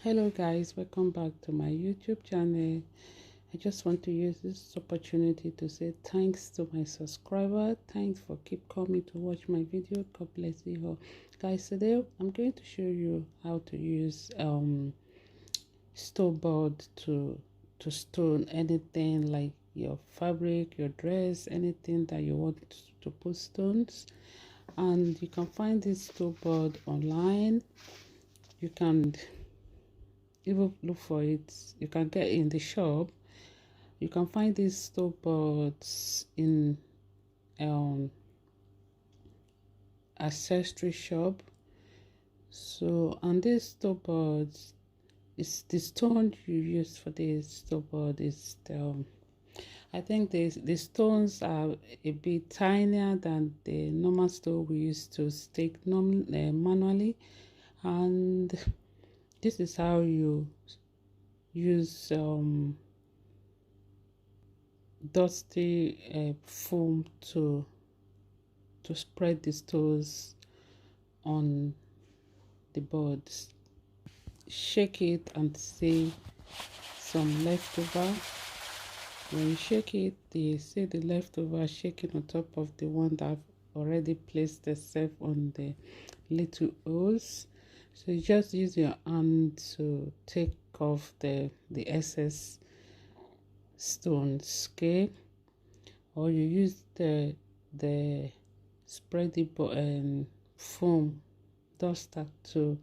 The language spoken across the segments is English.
Hello guys, welcome back to my YouTube channel. I just want to use this opportunity to say thanks to my subscriber. Thanks for keep coming to watch my video. God bless you all. Guys, today I'm going to show you how to use store board to stone anything like your fabric, your dress, anything that you want to put stones. And you can find this store board online. You can even look for it. You can get in the shop. You can find these store boards in accessory shop. So on these store boards, it's the stone you use for this store board is I think the stones are a bit tinier than the normal stone we used to stake manually, and this is how you use dusty foam to spread the stones on the boards. Shake it and see some leftover. When you shake it, you see the leftover shaking on top of the one that I've already placed itself on the little holes. So you just use your hand to take off the excess stones, okay? Or you use the spreadable foam duster to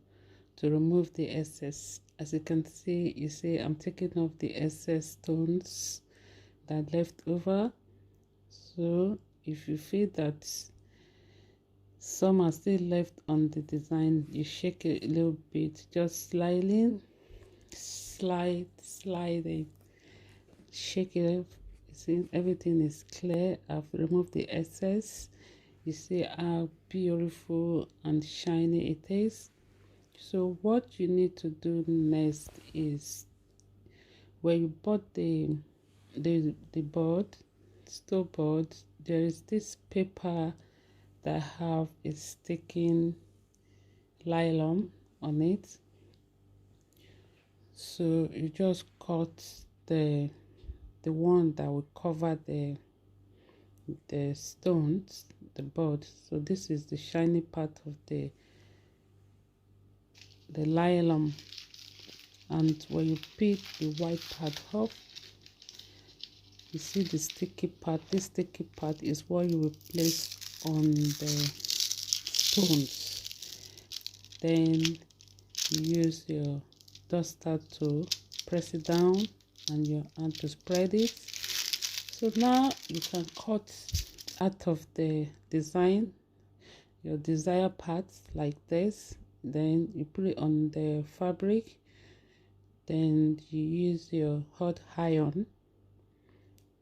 remove the excess. As you can see, you see I'm taking off the excess stones that left over. So if you feel that some are still left on the design, you shake it a little bit, just sliding, sliding, shake it. See, everything is clear. I've removed the excess. You see how beautiful and shiny it is. So what you need to do next is, when you bought the board, store board, there is this paper that have a sticking nylon on it. So you just cut the one that will cover the stones, the board. So this is the shiny part of the nylon, and when you peel the white part off, you see the sticky part. This sticky part is what you will place on the stones. Then you use your duster to press it down and your hand to spread it. So now you can cut out of the design your desired parts like this. Then you put it on the fabric. Then you use your hot iron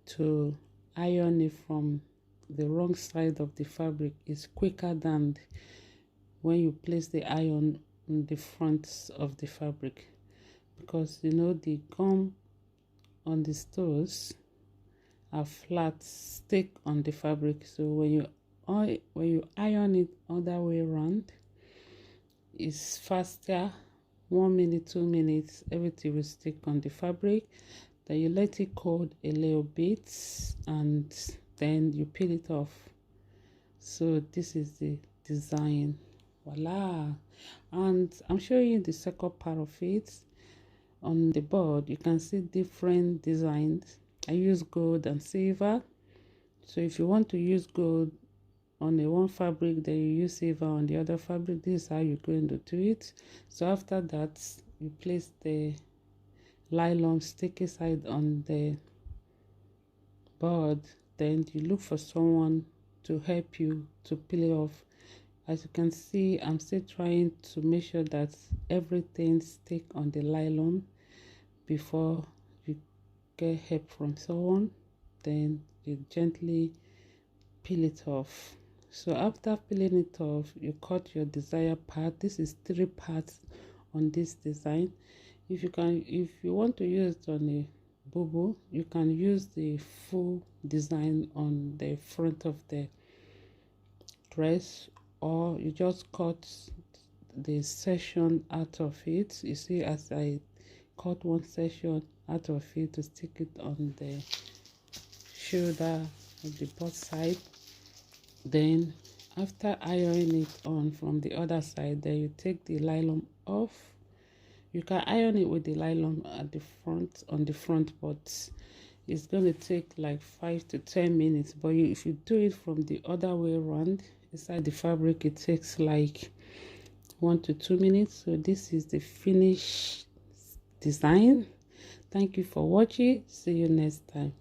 to iron it from the wrong side of the fabric. Is quicker than when you place the iron on the front of the fabric, because you know the gum on the stones are flat, stick on the fabric. So when you iron it other way around, it's faster. 1 minute, 2 minutes, everything will stick on the fabric. Then you let it cool a little bit and then you peel it off. So this is the design. Voila. And I'm showing you the second part of it. On the board you can see different designs. I use gold and silver. So if you want to use gold on the one fabric, then you use silver on the other fabric. This is how you're going to do it. So after that, you place the nylon sticky side on the board. Then you look for someone to help you to peel it off. As you can see, I'm still trying to make sure that everything stick on the nylon before you get help from someone. Then you gently peel it off. So after peeling it off, you cut your desired part. This is 3 parts on this design. If you want to use it on a bubble, you can use the full design on the front of the dress, or you just cut the section out of it. You see, as I cut one section out of it to stick it on the shoulder of the both side. Then after ironing it on from the other side, then you take the nylon off. You can iron it with the nylon at the front, on the front, but it's going to take like 5 to 10 minutes. But if you do it from the other way around inside the fabric, it takes like 1 to 2 minutes. So this is the finished design. Thank you for watching. See you next time. Bye.